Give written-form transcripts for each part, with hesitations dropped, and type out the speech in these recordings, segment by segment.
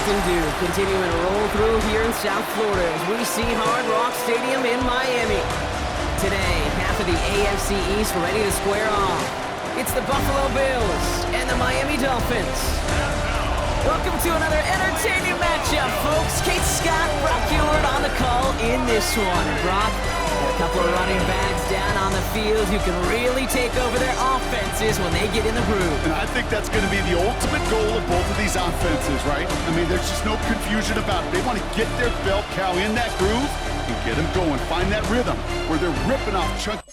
often do, continuing to roll through here in South Florida as we see Hard Rock Stadium in Miami. Today, half of the AFC East ready to square off. It's the Buffalo Bills and the Miami Dolphins. Welcome to another entertaining matchup, folks. Kate Scott, Brock Heward on the call in this one. Brock, a couple of running backs down on the field who can really take over their offenses when they get in the groove. And I think that's going to be the ultimate goal of both of these offenses, right? I mean, there's just no confusion about it. They want to get their bell cow in that groove and get them going. Find that rhythm where they're ripping off chunks.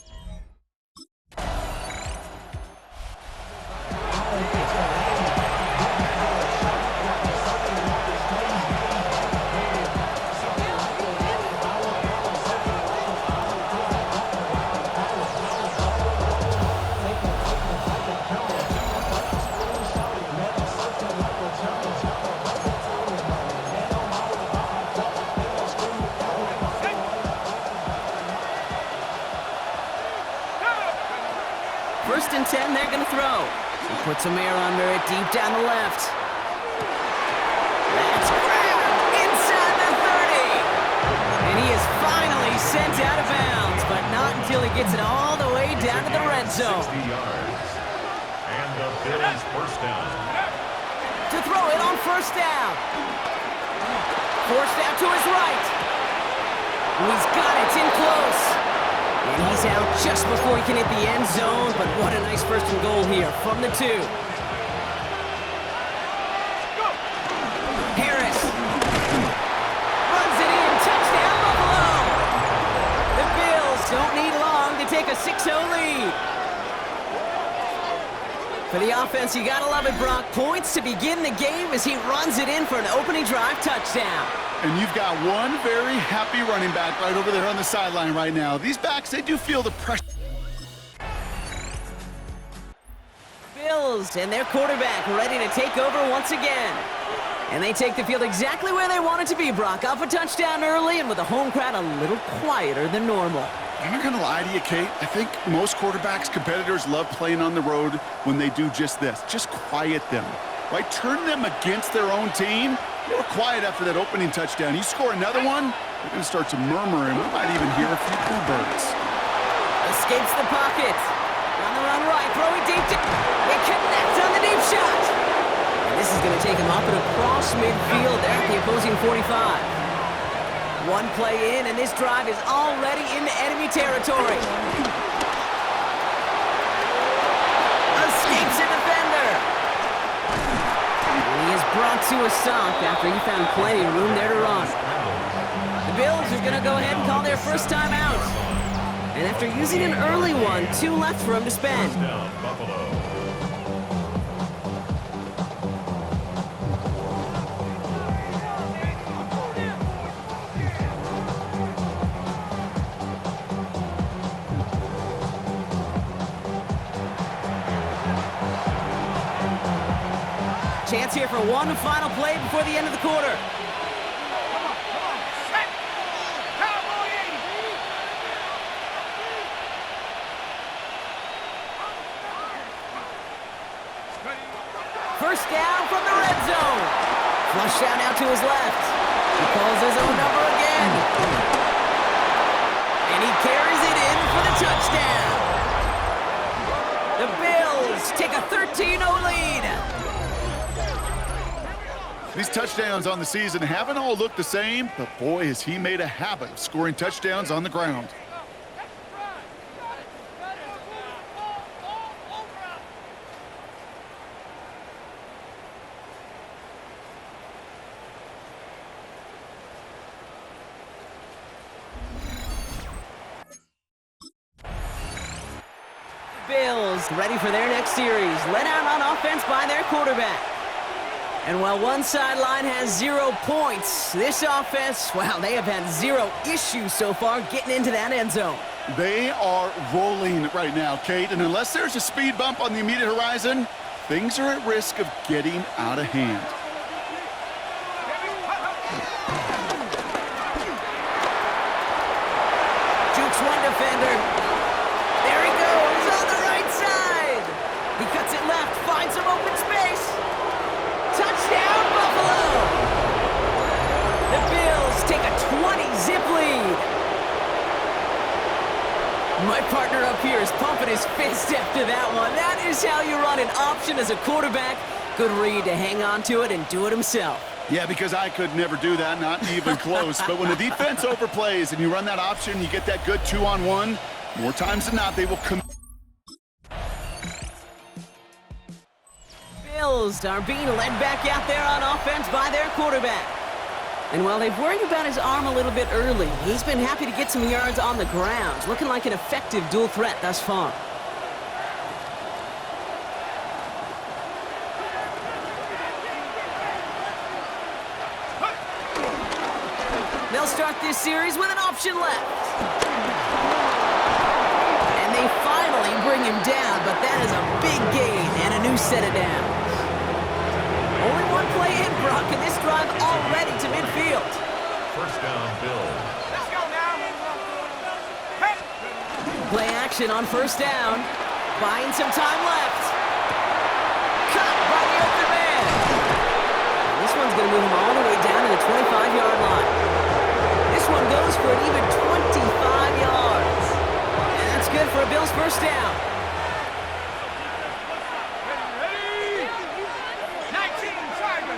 First and 10, they're going to throw. He puts a mirror under it, deep down the left. That's grabbed inside the 30. And he is finally sent out of bounds, but not until he gets it all the way down to the red zone. 60 yards. And the Bills first down. To throw it on first down. Forced out to his right. He's got it in close. And he's out just before he can hit the end zone, but what a nice first and goal here from the 2. Harris runs it in, touchdown Buffalo! The Bills don't need long to take a 6-0 lead. For the offense, you gotta love it, Brock. Points to begin the game as he runs it in for an opening drive touchdown. And you've got one very happy running back right over there on the sideline right now. These backs, they do feel the pressure. Bills and their quarterback ready to take over once again. And they take the field exactly where they want it to be, Brock. Off a touchdown early and with the home crowd a little quieter than normal. I'm not going to lie to you, Kate. I think most quarterbacks, competitors love playing on the road when they do just this. Just quiet them, right? Turn them against their own team. They were quiet after that opening touchdown. You score another one, they're going to start to murmur, and we might even hear a few bluebirds. Escapes the pocket. On the run right, throwing deep. It connects on the deep shot. And this is going to take him up and across midfield there at the opposing 45. One play in, and this drive is already into enemy territory. Escapes a defender. He is brought to a stop after he found plenty of room there to run. The Bills are going to go ahead and call their first time out. And after using an early one, 2 left for him to spend. Down, Buffalo. Chance here for one final play before the end of the quarter. First down from the red zone. Flush out now to his left. He calls his own number again. And he carries it in for the touchdown. The Bills take a 13-0 lead. These touchdowns on the season haven't all looked the same, but boy, has he made a habit of scoring touchdowns on the ground. Bills ready for their next series, led out on offense by their quarterback. And while one sideline has 0 points, this offense, well, they have had 0 issues so far getting into that end zone. They are rolling right now, Kate, and unless there's a speed bump on the immediate horizon, things are at risk of getting out of hand. Jukes one defender. There he goes on the right side. He cuts it left, finds some open space. Touchdown, Buffalo! My partner up here is pumping his fist after that one. That is how you run an option as a quarterback. Good read to hang on to it and do it himself. Yeah, because I could never do that, not even close. But when the defense overplays and you run that option, you get that good 2-on-1, more times than not, they will come. Bills are being led back out there on offense by their quarterback. And while they've worried about his arm a little bit early, he's been happy to get some yards on the ground. Looking like an effective dual threat thus far. They'll start this series with an option left. And they finally bring him down, but that is a big gain and a new set of downs. Only one play in, Brock, and this drive already to midfield. First down, Bills. Let's go now. Hey. Play action on first down. Buying some time left. Cut by the open man. This one's going to move him all the way down to the 25-yard line. This one goes for an even 25 yards. And that's good for a Bills first down. Ready? 19 Tiger.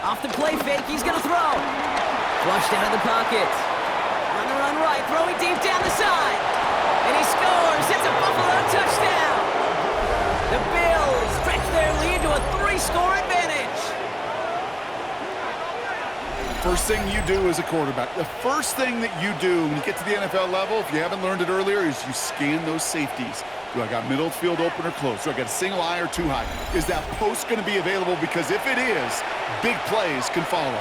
Off the play fake, he's going to throw. Flushed out of the pocket. On the run right, throwing deep down the side. And he scores. It's a Buffalo touchdown. The Bills stretch their lead to a 3-score advantage. First thing you do as a quarterback, the first thing that you do when you get to the NFL level, if you haven't learned it earlier, is you scan those safeties. Do I got middle field open or close? Do I got a single high or two high? Is that post going to be available? Because if it is, big plays can follow.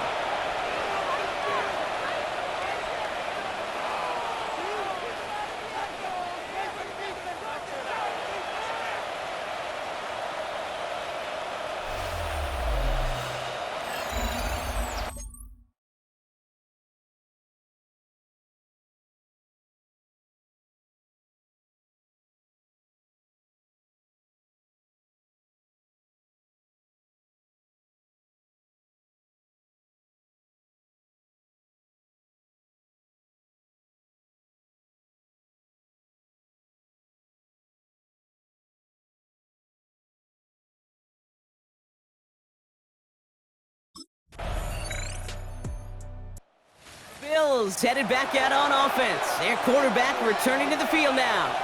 Bills headed back out on offense. Their quarterback returning to the field now.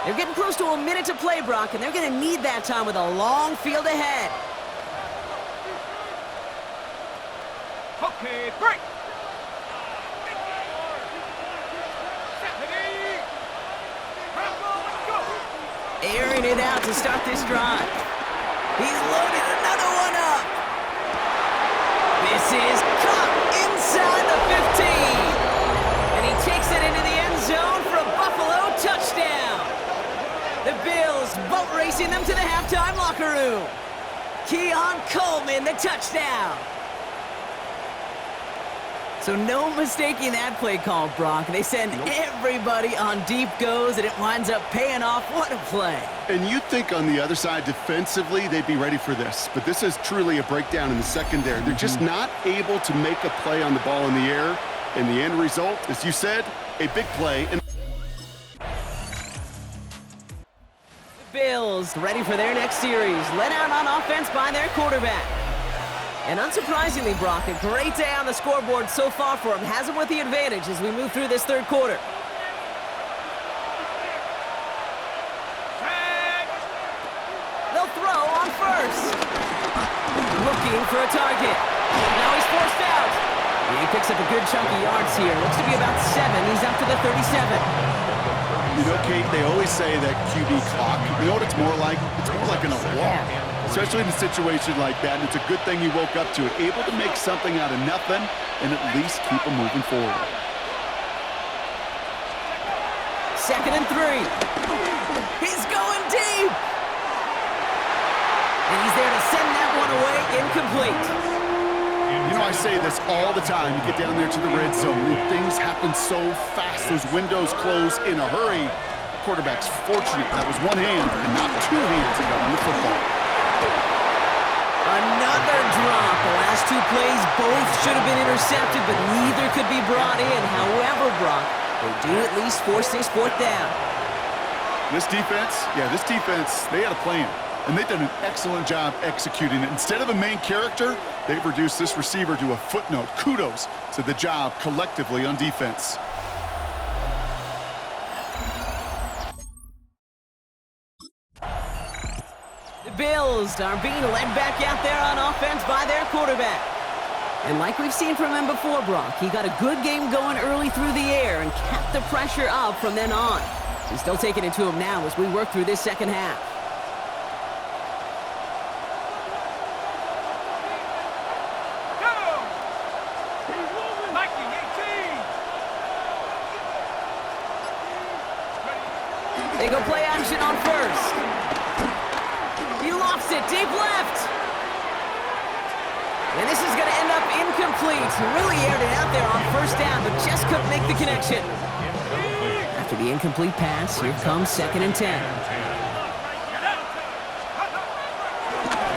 They're getting close to a minute to play, Brock, and they're going to need that time with a long field ahead. Okay, break. Airing it out to start this drive. He's loaded another one up. This is caught inside the 15. And he takes it into the end zone for a Buffalo touchdown. The Bills boat racing them to the halftime locker room. Keon Coleman, the touchdown. So no mistaking that play call, Brock. They send everybody on deep goes, and it winds up paying off. What a play. And you'd think on the other side, defensively, they'd be ready for this. But this is truly a breakdown in the secondary. They're just not able to make a play on the ball in the air. And the end result, as you said, a big play. And the Bills ready for their next series. Led out on offense by their quarterback. And unsurprisingly, Brock, a great day on the scoreboard so far for him. Has him with the advantage as we move through this third quarter. They'll throw on first. Looking for a target. Now he's forced out. He picks up a good chunk of yards here. Looks to be about 7. He's up to the 37. you know, Kate, they always say that QB clock. You know what it's more like? It's more like an alarm. Especially in a situation like that, and it's a good thing you woke up to it. Able to make something out of nothing and at least keep them moving forward. 2nd and 3. He's going deep. And he's there to send that one away incomplete. You know, I say this all the time. You get down there to the red zone, and things happen so fast. Those windows close in a hurry. The quarterback's fortunate that was one hand and not two hands that got on the football. Another drop. The last two plays, both should have been intercepted, but neither could be brought in. However, Brock, they do at least force this fourth down. This defense, they had a plan, and they've done an excellent job executing it. Instead of a main character, they've reduced this receiver to a footnote. Kudos to the job collectively on defense. The Bills are being led back out there on offense by their quarterback. And like we've seen from him before, Brock, he got a good game going early through the air and kept the pressure up from then on. He's still taking it to him now as we work through this second half. They go play action on first. He lofts it deep left. And this is going to end up incomplete. He really aired it out there on first down, but just couldn't make the connection. After the incomplete pass, here comes 2nd and 10.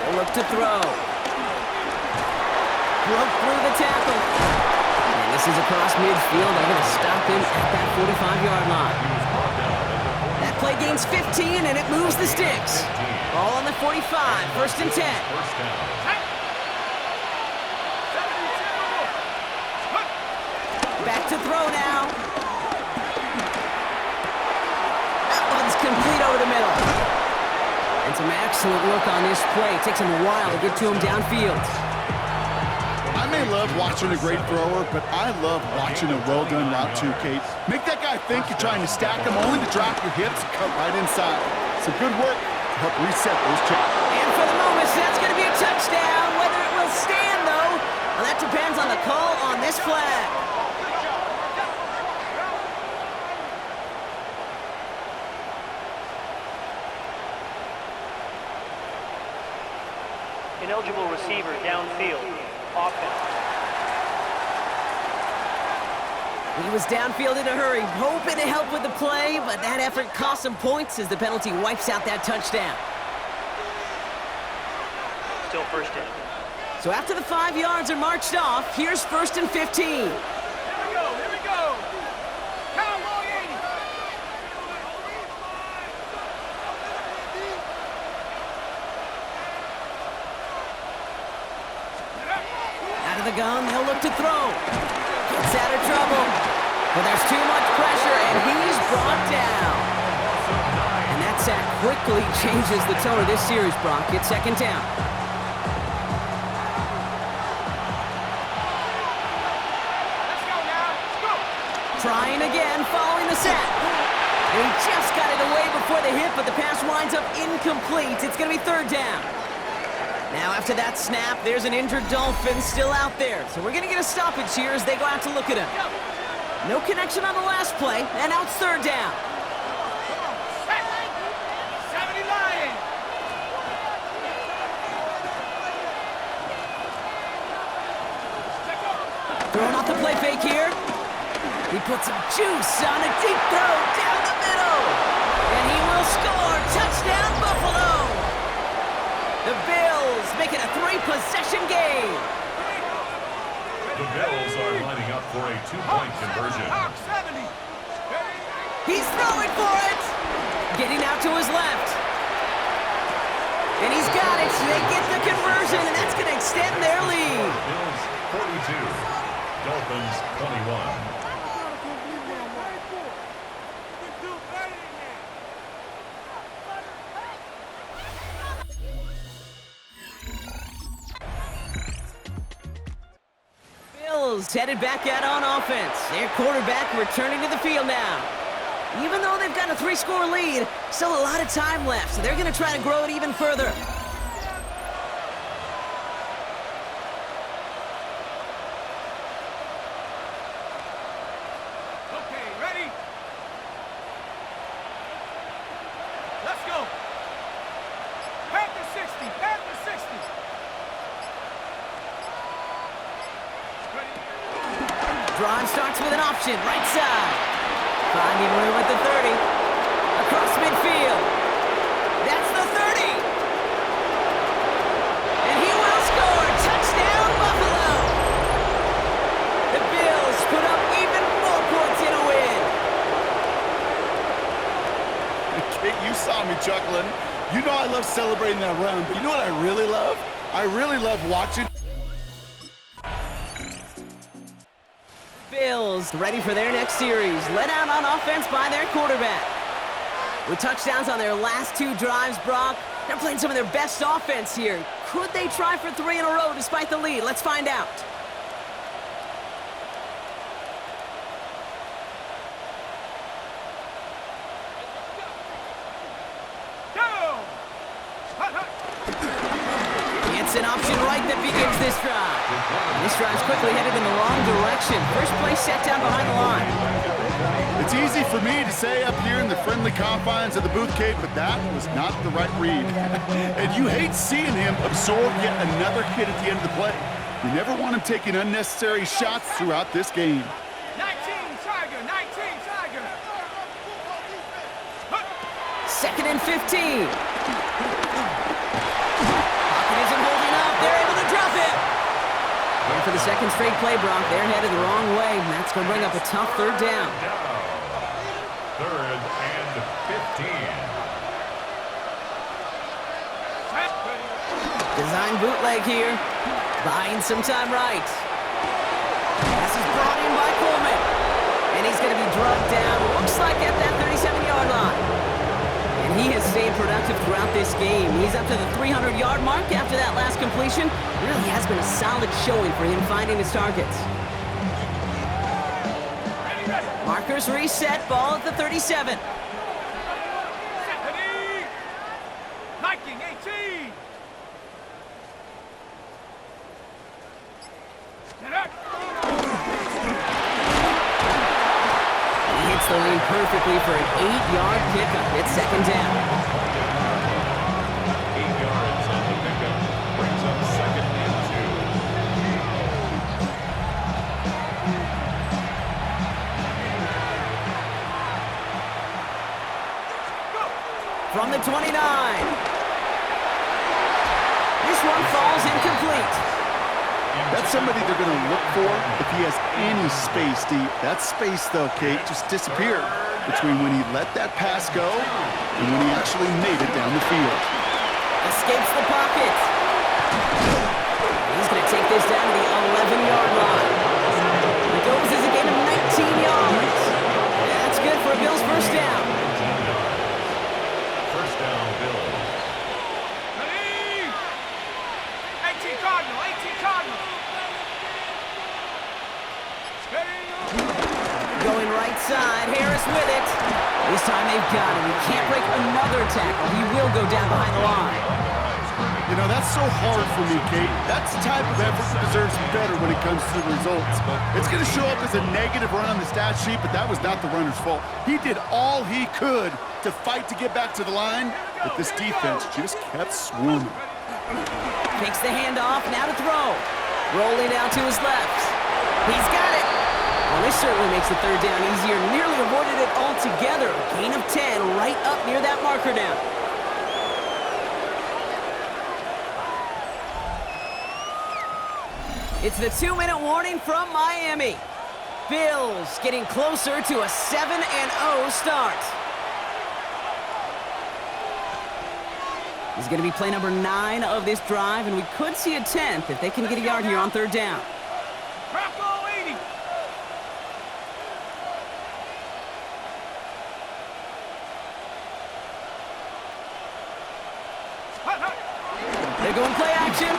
They'll look to throw. Broke through the tackle. And this is across midfield. They're going to stop him at that 45-yard line. That play gains 15, and it moves the sticks. Ball on the 45, 1st and 10. Back to throw now. That one's complete over the middle. And some excellent work on this play. It takes him a while to get to him downfield. I may love watching a great thrower, but I love watching a well-done route too, Kate. Make that guy think you're trying to stack him, only to drop your hips and cut right inside. Some good work to help reset those chips. And for the moment, that's going to be a touchdown. Whether it will stand, though, well, that depends on the call on this flag. Ineligible receiver downfield. Offense. He was downfield in a hurry, hoping to help with the play, but that effort cost him points as the penalty wipes out that touchdown. Still first down. So after the 5 yards are marched off, here's 1st and 15. Here we go. Count long 80. Out of the gun, they'll look to throw. Gets out of trouble. But there's too much pressure, and he's brought down. And that sack quickly changes the tone of this series, Brock. It's 2nd down. Let's go now. Go. Trying again, following the sack. And he just got it away before the hit, but the pass winds up incomplete. It's going to be 3rd down. Now after that snap, there's an injured Dolphin still out there. So we're going to get a stoppage here as they go out to look at him. No connection on the last play, and now it's 3rd down. 70 Lions. Throwing off the play fake here. He puts some juice on a deep throw down the middle. And he will score. Touchdown, Buffalo. The Bills make it a 3-possession game. The Bills are lining up for a 2-point conversion. Hawk 70. He's throwing for it. Getting out to his left. And he's got it. They get the conversion, and that's going to extend their lead. Bills 42, Dolphins 21. Bills headed back out on offense. Their quarterback returning to the field now. Even though they've got a 3-score lead, still a lot of time left, so they're going to try to grow it even further. Okay, ready? Let's go. Panther 60. Panther 60. Ready? Drive starts with an option, right side. Finding room at the 30. Across midfield. That's the 30. And he will score. Touchdown, Buffalo. smiling. You know I love celebrating that run, but you know what I really love? I really love watching. Bills ready for their next series. Led out on offense by their quarterback. With touchdowns on their last 2 drives, Brock, they're playing some of their best offense here. Could they try for 3 in a row despite the lead? Let's find out. It's an option right that begins this drive. And this drive's quickly headed in the wrong direction. First play set down behind the line. It's easy for me to say up here in the friendly confines of the booth cave, but that was not the right read. And you hate seeing him absorb yet another hit at the end of the play. You never want him taking unnecessary shots throughout this game. 19 Tiger, 19 Tiger. 2nd and 15. Pocket isn't holding up. They're able to drop it. And for the second straight play, Brock, they're headed the wrong way. And that's going to bring up a tough 3rd down. 3rd and 15. Design bootleg here. Buying some time right. This is brought in by Coleman. And he's going to be drugged down. Looks like at that 37-yard line. And he has stayed productive throughout this game. He's up to the 300-yard mark after that last completion. Really has been a solid showing for him finding his targets. Markers reset, ball at the 37. Viking 18. He hits the lane perfectly for an 8-yard pickup. It's 2nd down. 8 yards on the pickup. Brings up 2nd and 2. From the 29. This one falls incomplete. That's somebody they're going to look for if he has any space deep. That space, though, Kate, just disappeared between when he let that pass go and when he actually made it down the field. Escapes the pocket. He's going to take this down to the 11-yard line. It goes as a gain of 19 yards. That's good for a Bills first down. First down, Bills. 18 Cardinal, 18 Cardinal. Going right side, Harris with it. This time they've got him. He can't break another tackle. He will go down behind the line. You know, that's so hard for me, Kate. That's the type of effort that deserves better when it comes to the results. It's going to show up as a negative run on the stat sheet, but that was not the runner's fault. He did all he could to fight to get back to the line, but this defense just kept swarming. Takes the handoff, now to throw. Rolling out to his left. He's got it. Well, this certainly makes the 3rd down easier. Nearly avoided it altogether. Gain of 10 right up near that marker down. It's the 2-minute warning from Miami. Bills getting closer to a 7-0 start. This is going to be play number 9 of this drive, and we could see a 10th if they can get a yard here on 3rd down. Bronco 80. They're going play action.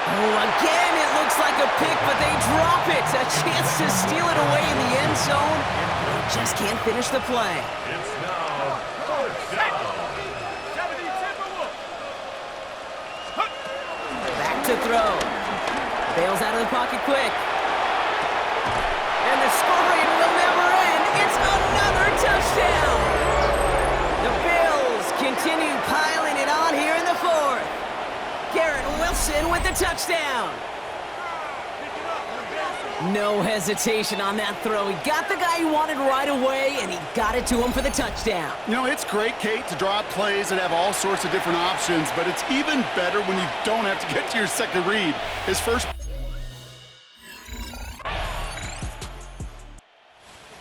Oh, again, it looks like a pick, but they drop it. A chance to steal it away in the end zone. They just can't finish the play. It's now 4th down. 70 Timberwolves. Back to throw. Bails out of the pocket quick. And the scoring will never end. It's another touchdown. The Bills continue piling it on here in the 4th. Garrett Wilson with the touchdown. No hesitation on that throw. He got the guy he wanted right away, and he got it to him for the touchdown. You know, it's great, Kate, to draw up plays that have all sorts of different options, but it's even better when you don't have to get to your second read. His first...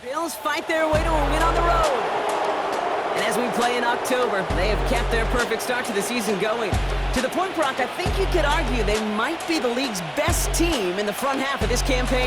Bills fight their way to a win on the road. And As we play in October, they have kept their perfect start to the season going. To the point, Brock, I think you could argue they might be the league's best team in the front half of this campaign.